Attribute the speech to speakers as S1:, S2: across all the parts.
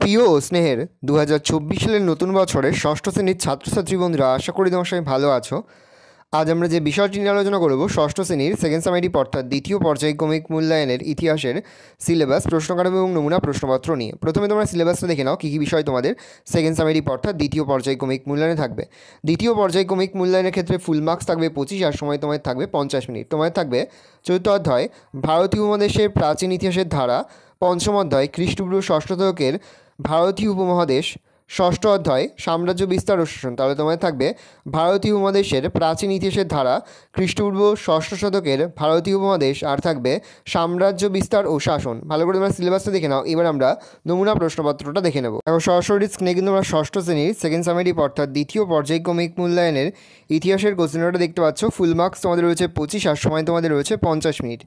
S1: প্রিয় ও স্নেহের 2024 সালের নতুন বছরের ষষ্ঠ শ্রেণীর ছাত্রছাত্রী বন্ধুরা, আশা করি তোমার সবাই ভালো আছো। আজ আমরা যে বিষয়টি নিয়ে আলোচনা করব, ষষ্ঠ শ্রেণীর সেকেন্ড সামেটিভ অর্থাৎ দ্বিতীয় পর্যায়ক্রমিক মূল্যায়নের ইতিহাসের সিলেবাস, প্রশ্নকাঠামো এবং নমুনা প্রশ্নপত্র নিয়ে। প্রথমে তোমরা সিলেবাসটা দেখে নাও কী কী বিষয় তোমাদের সেকেন্ড সামেটিভ অর্থাৎ দ্বিতীয় পর্যায়ক্রমিক মূল্যায়নে থাকবে। দ্বিতীয় পর্যায়ক্রমিক মূল্যায়নের ক্ষেত্রে ফুল মার্কস থাকবে 25 আর সময় তোমার থাকবে 50 মিনিট। তোমার থাকবে চতুর্থ অধ্যায় ভারতীয় উপমহাদেশের প্রাচীন ইতিহাসের ধারা, পঞ্চম অধ্যায় খ্রিস্টপূর্ব ষষ্ঠ শতকের ভারতীয় উপমহাদেশ, ষষ্ঠ অধ্যায় সাম্রাজ্য বিস্তার ও শাসন। তাহলে তোমার থাকবে ভারতীয় উপমহাদেশের প্রাচীন ইতিহাসের ধারা, খ্রিস্টপূর্ব ষষ্ঠ শতকের ভারতীয় উপমহাদেশ, আর থাকবে সাম্রাজ্য বিস্তার ও শাসন। ভালো করে তোমরা সিলেবাসটা দেখে নাও। এবার আমরা নমুনা প্রশ্নপত্রটা দেখে নেব। এখন সরাসরি স্ক্রিনে কিন্তু আমরা ষষ্ঠ শ্রেণীর সেকেন্ড সামেটিভ অর্থাৎ দ্বিতীয় পর্যায়ক্রমিক মূল্যায়নের ইতিহাসের কোশ্চেনটা দেখতে পাচ্ছ। ফুল মার্কস তোমাদের রয়েছে 25 আর সময় তোমাদের রয়েছে 50 মিনিট।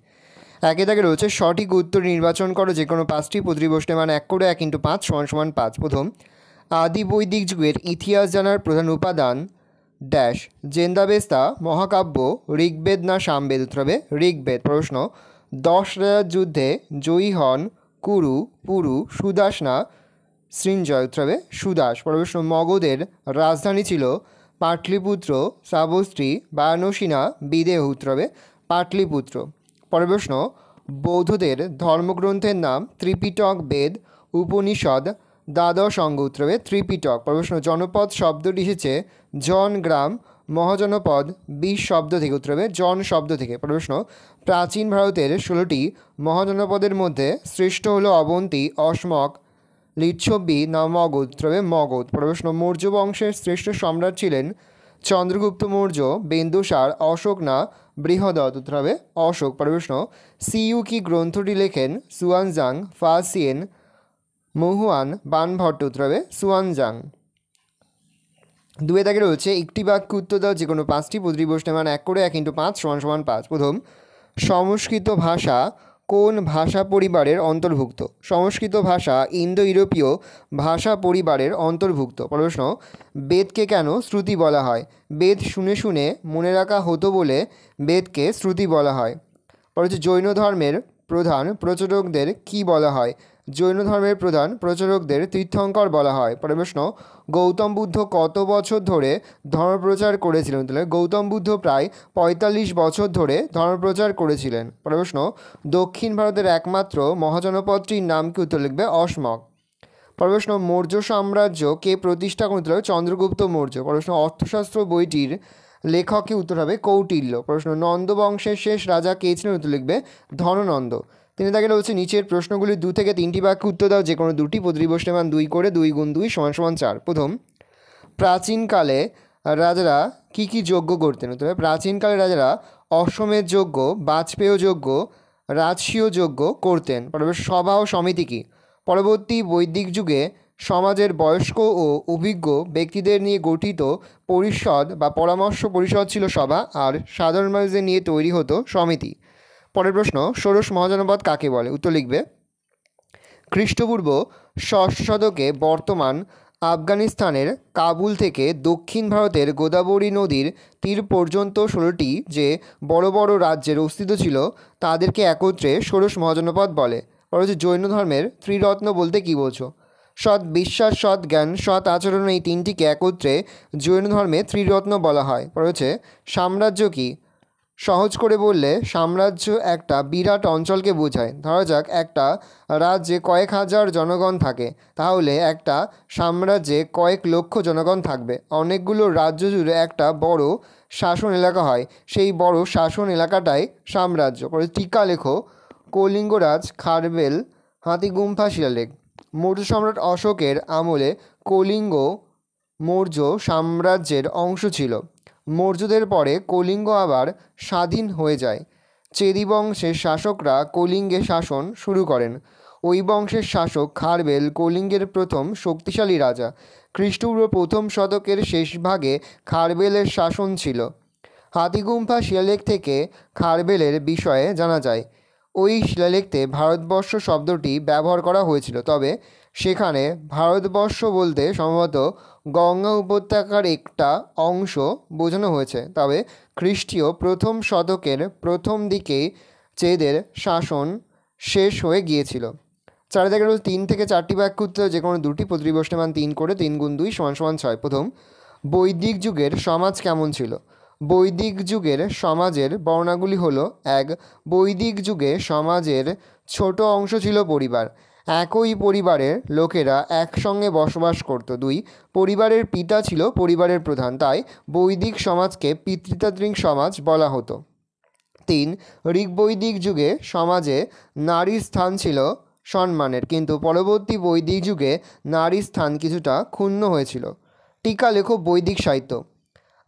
S1: একে দাগে রয়েছে সঠিক উত্তর নির্বাচন করো যে কোনো পাঁচটি প্রতিটি প্রশ্নের মান 1 করে 1 × 5 = 5। প্রথম, আদি বৈদিক যুগের ইতিহাস জানার প্রধান উপাদান ড্যাশ জেন্দাবেস্তা মহাকাব্য, ঋগ্বেদ না সামবেদ? উত্তর হবে ঋগ্বেদ। প্রশ্ন, 10 রাজার যুদ্ধে জয়ী হন কুরু, পুরু, সুদাস না সৃঞ্জয়? উত্তর হবে সুদাস। প্রশ্ন, মগধের রাজধানী ছিল পাটলিপুত্র, শ্রাবস্তি, বারাণসী না বিদেহ? উত্তর হবে পাটলিপুত্র। পরের প্রশ্ন, বৌদ্ধদের ধর্মগ্রন্থের নাম ত্রিপিটক, বেদ, উপনিষদ, দ্বাদশ অঙ্গ? উত্তর হবে ত্রিপিটক। প্রশ্ন, জনপদ শব্দটি এসেছে জন, গ্রাম, মহাজনপদ 20 শব্দ থেকে? উত্তর হবে জন শব্দ থেকে। প্রশ্ন, প্রাচীন ভারতের 16টি মহাজনপদের মধ্যে শ্রেষ্ঠ হলো অবন্তী, অসমক, লিচ্ছবি না মগধ? উত্তর হবে মগধ। প্রশ্ন, মৌর্য বংশের শ্রেষ্ঠ সম্রাট ছিলেন চন্দ্রগুপ্ত মৌর্য, বিন্দুসার, অশোক না বৃহদত্ত? উত্তর হবে অশোক। প্রশ্ন, সিইউ কি গ্রন্থটি লেখেন সুয়ানজাং, ফাসিয়েন, মহুয়ান, বানভট্ট? উত্তর হবে সুয়ানজাং। দুয়ে দাগে রয়েছে একটি বাক্য উত্তর দাও যে কোনো পাঁচটি প্রতিটি প্রশ্নের মান 1 করে 1 × 5 = 5। প্রথম, সংস্কৃত ভাষা কোন ভাষা পরিবারের অন্তর্ভুক্ত? সংস্কৃত ভাষা ইন্দো ইউরোপীয় ভাষা পরিবারের অন্তর্ভুক্ত। প্রশ্ন, বেদকে কেন শ্রুতি বলা হয়? বেদ শুনে শুনে মনে রাখা হতো বলে বেদকে শ্রুতি বলা হয়। পরে জৈন ধর্মের প্রধান প্রচারকদের কি বলা হয়? জৈন ধর্মের প্রধান প্রচারকদের তীর্থঙ্কর বলা হয়। পরের প্রশ্ন, গৌতম বুদ্ধ কত বছর ধরে ধর্মপ্রচার করেছিলেন? তাহলে গৌতম বুদ্ধ প্রায় 45 বছর ধরে ধর্মপ্রচার করেছিলেন। পরের প্রশ্ন, দক্ষিণ ভারতের একমাত্র মহাজনপদটির নাম কি? উত্তর লিখবে অসমক। পরের প্রশ্ন, মৌর্য সাম্রাজ্য কে প্রতিষ্ঠা করেছিল? চন্দ্রগুপ্ত মৌর্য। প্রশ্ন, অর্থশাস্ত্র বইটির লেখক কি? উত্তর হবে কৌটিল্য। প্রশ্ন, নন্দ বংশের শেষ রাজা কে ছিলেন? উত্তর লিখবে ধননন্দ। তিনি তাকে বলছে নিচের প্রশ্নগুলি 2 থেকে 3টি বাক্য উত্তর দাও যে কোনো দুটি প্রতিটি প্রশ্নের মান 2 করে 2 × 2 = 4। প্রথম, প্রাচীনকালে রাজারা কি কি যজ্ঞ করতেন? উত্তর হবে প্রাচীনকালে রাজারা অশ্বমেধ যজ্ঞ, বাজপেয় যজ্ঞ, রাজসীয় যজ্ঞ করতেন। সভা ও সমিতি কি? পরবর্তী বৈদিক যুগে সমাজের বয়স্ক ও অভিজ্ঞ ব্যক্তিদের নিয়ে গঠিত পরিষদ বা পরামর্শ পরিষদ ছিল সভা, আর সাধারণ মানুষদের নিয়ে তৈরি হতো সমিতি। পরের প্রশ্ন, ষোড়শ মহাজনপদ কাকে বলে? উত্তর লিখবে খ্রিস্টপূর্ব ষষ্ঠ শতকে বর্তমান আফগানিস্তানের কাবুল থেকে দক্ষিণ ভারতের গোদাবরী নদীর তীর পর্যন্ত 16টি যে বড় বড় রাজ্যের অস্তিত্ব ছিল তাদেরকে একত্রে ষোড়শ মহাজনপদ বলে। পরে জৈন ধর্মের ত্রিরত্ন বলতে কী বোঝো? সৎ বিশ্বাস, সৎ জ্ঞান, সৎ আচরণ, এই তিনটিকে একত্রে জৈন ধর্মে ত্রিরত্ন বলা হয়। পরে হচ্ছে সাম্রাজ্য কি? সহজ করে বললে সাম্রাজ্য একটা বিরাট অঞ্চলকে বোঝায়। ধরা যাক একটা রাজ্যে কয়েক হাজার জনগণ থাকে, তাহলে একটা সাম্রাজ্যে কয়েক লক্ষ জনগণ থাকবে। অনেকগুলো রাজ্য জুড়ে একটা বড় শাসন এলাকা হয়, সেই বড় শাসন এলাকাটাই সাম্রাজ্য। পরে টিকা লেখো কলিঙ্গরাজ, খারবেল, হাতিগুম্ফা শিলালেখ। মৌর্য সম্রাট অশোকের আমলে কলিঙ্গ মৌর্য সাম্রাজ্যের অংশ ছিল। মৌর্যদের পরে কলিঙ্গ আবার স্বাধীন হয়ে যায়। চেদি বংশের শাসকরা কলিঙ্গে শাসন শুরু করেন। ওই বংশের শাসক খারবেল কলিঙ্গের প্রথম শক্তিশালী রাজা। খ্রিস্টপূর্ব প্রথম শতকের শেষ ভাগে খারবেলের শাসন ছিল। হাতিগুম্ফা শিলালেখ থেকে খারবেলের বিষয়ে জানা যায়। ওই শিলালেখতে ভারতবর্ষ শব্দটি ব্যবহার করা হয়েছিল, তবে সেখানে ভারতবর্ষ বলতে সম্ভবত গঙ্গা উপত্যকার একটা অংশ বোঝানো হয়েছে। তবে খ্রিস্টীয় প্রথম শতকের প্রথম দিকেই চেদের শাসন শেষ হয়ে গিয়েছিল। 4 থেকে 3 থেকে 4টি বাক্য উত্তর যে কোনো দুটি, প্রতিটি প্রশ্নের মান 3 করে, 3 গুণ 2 সমান সমান 6। প্রথম, বৈদিক যুগের সমাজ কেমন ছিল? বৈদিক যুগের সমাজের বর্ণনাগুলি হলো: 1, বৈদিক যুগে সমাজের ছোট অংশ ছিল পরিবার। একই পরিবারের লোকেরা একসঙ্গে বসবাস করত। 2, পরিবারের পিতা ছিল পরিবারের প্রধান, তাই বৈদিক সমাজকে পিতৃতান্ত্রিক সমাজ বলা হতো। 3, ঋগ্বৈদিক যুগে সমাজে নারীর স্থান ছিল সম্মানের, কিন্তু পরবর্তী বৈদিক যুগে নারীর স্থান কিছুটা ক্ষুণ্ণ হয়েছিল। টিকা লেখো বৈদিক সাহিত্য।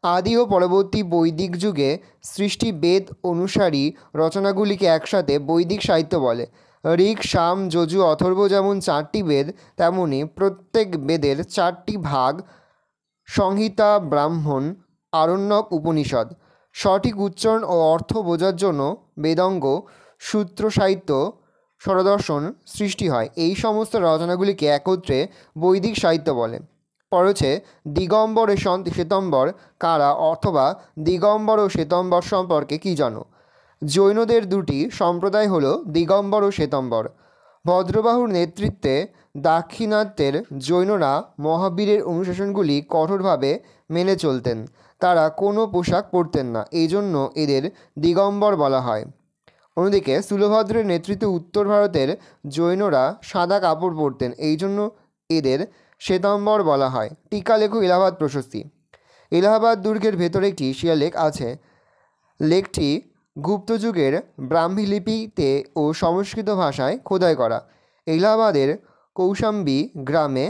S1: আদি ও পরবর্তী বৈদিক যুগে সৃষ্টি বেদ অনুসারী রচনাগুলিকে একসাথে বৈদিক সাহিত্য বলে। ঋক, সাম, যজু, অথর্ব যেমন 4টি বেদ, তেমনি প্রত্যেক বেদের 4টি ভাগ: সংহিতা, ব্রাহ্মণ, আরণ্যক, উপনিষদ। সঠিক উচ্চারণ ও অর্থ বোঝার জন্য বেদাঙ্গ, সূত্র সাহিত্য, স্বরদর্শন সৃষ্টি হয়। এই সমস্ত রচনাগুলিকে একত্রে বৈদিক সাহিত্য বলে। পড়ছে দিগম্বর ও শ্বেতম্বর কারা, অথবা দিগম্বর ও শ্বেতম্বর সম্পর্কে কি জানো? জৈনদের দুটি সম্প্রদায় হল দিগম্বর ও শ্বেতম্বর। ভদ্রবাহুর নেতৃত্বে দাক্ষিণাত্যের জৈনরা মহাবীরের অনুশাসনগুলি কঠোরভাবে মেনে চলতেন। তারা কোনো পোশাক পরতেন না, এই জন্য এদের দিগম্বর বলা হয়। অন্যদিকে স্থূলভদ্রের নেতৃত্বে উত্তর ভারতের জৈনরা সাদা কাপড় পরতেন, এই জন্য এদের শ্বেতাম্বর বলা হয়। টিকা লেখো এলাহাবাদ প্রশস্তি। এলাহাবাদ দুর্গের ভেতরে একটি শিলালেখ আছে। লেখটি গুপ্ত যুগের ব্রাহ্মী লিপিতে ও সংস্কৃত ভাষায় খোদাই করা। এলাহাবাদের কৌশাম্বী গ্রামে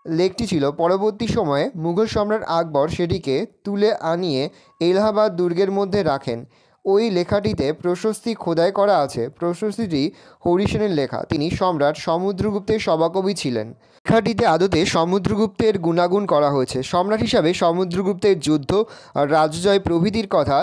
S1: লেকটি ছিল। পরবর্তী সময়ে মুঘল সম্রাট আকবর সেটিকে তুলে আনিয়ে এলাহাবাদ দুর্গের মধ্যে রাখেন। ওই লেখাটিতে প্রশস্তি খোদাই করা আছে। প্রশস্তিটি হরিসেনের লেখা। তিনি সম্রাট সমুদ্রগুপ্তের সভাকবি ছিলেন। লেখাটিতে আদতে সমুদ্রগুপ্তের গুণাগুণ করা হয়েছে। সম্রাট হিসাবে সমুদ্রগুপ্তের যুদ্ধ আর রাজজয় প্রভৃতির কথা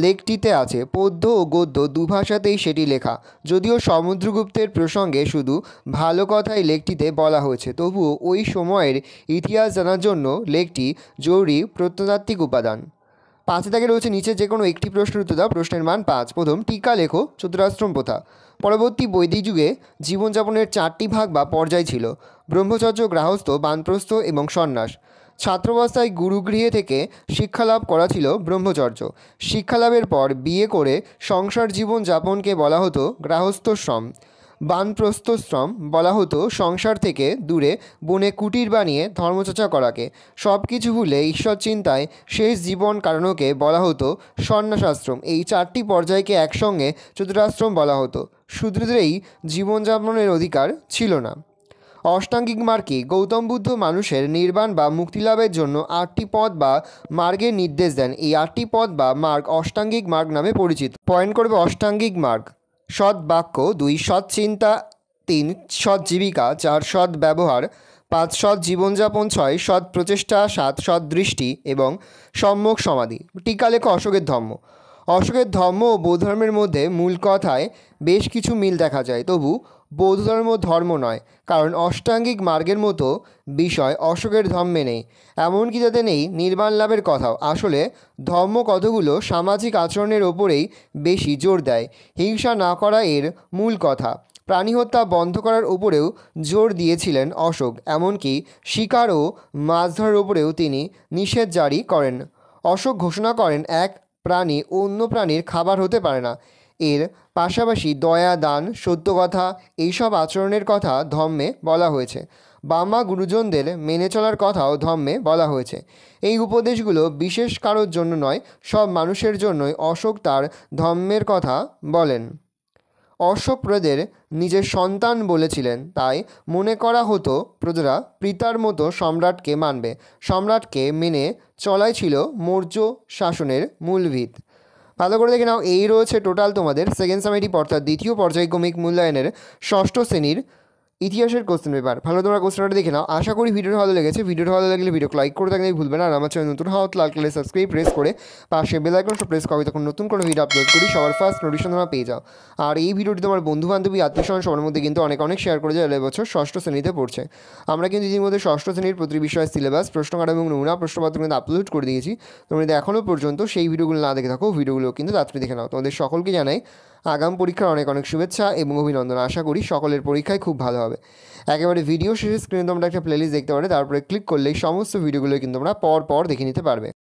S1: লেখটিতে আছে। পদ্য ও গদ্য দুভাষাতেই সেটি লেখা। যদিও সমুদ্রগুপ্তের প্রসঙ্গে শুধু ভালো কথাই লেখটিতে বলা হয়েছে, তবুও ওই সময়ের ইতিহাস জানার জন্য লেখটি জরুরি প্রত্নতাত্ত্বিক উপাদান। 5 থেকে রয়েছে নিচে যে কোনো একটি প্রশ্নের উত্তর দাও। প্রশ্নের মান 5। প্রথম, টিকা লেখো চতুরাশ্রম প্রথা। পরবর্তী বৈদিক যুগে জীবনযাপনের 4টি ভাগ বা পর্যায় ছিল: ব্রহ্মচর্য, গার্হস্থ্য, বানপ্রস্থ এবং সন্ন্যাস। ছাত্রাবস্থায় গুরুগৃহে থেকে শিক্ষালাভ করা ছিল ব্রহ্মচর্য। শিক্ষালাভের পর বিয়ে করে সংসার জীবন যাপনকে বলা হতো গার্হস্থ্যশ্রম। বানপ্রস্থশ্রম বলা হতো সংসার থেকে দূরে বনে কুটির বানিয়ে ধর্মচর্চা করাকে। সব কিছু ভুলে ঈশ্বর চিন্তায় শেষ জীবন কাটানোকে বলা হতো সন্ন্যাসাশ্রম। এই 4টি পর্যায়কে একসঙ্গে চতুরাশ্রম বলা হতো। শূদ্রদের এই জীবনযাপনের অধিকার ছিল না। অষ্টাঙ্গিক মার্গ কি? গৌতম বুদ্ধ মানুষের নির্বাণ বা মুক্তিলাভের জন্য 8টি পথ বা মার্গের নির্দেশ দেন। এই 8টি পথ বা মার্গ অষ্টাঙ্গিক মার্গ নামে পরিচিত। পয়েন্ট করবে অষ্টাঙ্গিক মার্গ: সৎ বাক্য, 2 সৎ চিন্তা, 3 সৎ জীবিকা, 4 সৎ ব্যবহার, 5 সৎ জীবনযাপন, 6 সৎ প্রচেষ্টা, 7 সৎ দৃষ্টি এবং সম্যক সমাধি। টিকা লেখো অশোকের ধর্ম। অশোকের ধর্ম ও বৌদ্ধ ধর্মের মধ্যে মূল কথায় বেশ কিছু মিল দেখা যায়, তবু বৌদ্ধ ধর্ম ধর্ম নয়, কারণ অষ্টাঙ্গিক মার্গের মতো বিষয় অশোকের ধর্মে নেই। এমনকি যাতে নেই নির্বাণ লাভের কথাও। আসলে ধর্ম কতগুলো সামাজিক আচরণের ওপরেই বেশি জোর দেয়। হিংসা না করা এর মূল কথা। প্রাণী হত্যা বন্ধ করার উপরেও জোর দিয়েছিলেন অশোক। এমনকি শিকার ও মাছ ধরার উপরেও তিনি নিষেধ জারি করেন। অশোক ঘোষণা করেন, এক প্রাণী অন্য প্রাণীর খাবার হতে পারে না। এর পাশাপাশি দয়া, দান, সত্য কথা এইসব আচরণের কথা ধর্মে বলা হয়েছে। বামা গুরুজনদের মেনে চলার কথাও ধর্মে বলা হয়েছে। এই উপদেশগুলো বিশেষ কারোর জন্য নয়, সব মানুষের জন্যই অশোক তার ধর্মের কথা বলেন। অশোক প্রজাদের নিজের সন্তান বলেছিলেন, তাই মনে করা হতো প্রজারা পিতার মতো সম্রাটকে মানবে। সম্রাটকে মেনে চলাই ছিল মৌর্য শাসনের মূল ভিত। ভালো করে দেখে নাও, এই রয়েছে টোটাল তোমাদের সেকেন্ড সামেটিভ অর্থাৎ দ্বিতীয় পর্যায়ক্রমিক মূল্যায়নের ষষ্ঠ শ্রেণীর ইতিহাসের কোশ্চেন পেপার। ভালো তোমরা কোশ্চেনটা দেখে নাও। আশা করি ভিডিওটা ভালো লেগেছে। ভিডিওটা ভালো লাগলে ভিডিওকে লাইক করে থাকলে ভুলবে না। আর আমার চ্যানেল নতুন হওয়া লাল কালার সাবস্ক্রাইব প্রেস করে পাশে বেল আইকনটা প্রেস করবে, তখন নতুন কোনো ভিডিও আপলোড করি সবার ফার্স্ট নোটিফিকেশন তোমরা পেয়ে যাও। আর এই ভিডিওটি তোমার বন্ধু বান্ধবী আত্মীয়স্বজন সবার মধ্যে কিন্তু অনেক শেয়ার করে যায়। এবছর ষষ্ঠ শ্রেণীতে পড়ছে। আমরা কিন্তু ইতিমধ্যে ষষ্ঠ শ্রেণীর প্রতি বিষয় সিলেবাস, প্রশ্নকার এবং নমুনা প্রশ্নপত্র কিন্তু আপলোড করে দিয়েছি। তোমরা যদি এখনও পর্যন্ত সেই ভিডিওগুলো না দেখে থাকো, ভিডিওগুলো কিন্তু তাড়াতাড়ি দেখে নাও। তোমাদের সকলকে জানাই আগাম পরীক্ষার অনেক অনেক শুভেচ্ছা এবং অভিনন্দন। আশা করি সকলের পরীক্ষায় খুব ভালো হবে। একেবারে ভিডিও শেষে স্ক্রিনে তোমরা একটা প্লেলিস্ট দেখতে পারবে, তারপরে ক্লিক করলেই সমস্ত ভিডিওগুলো কিন্তু তোমরা পর পর দেখে নিতে পারবে।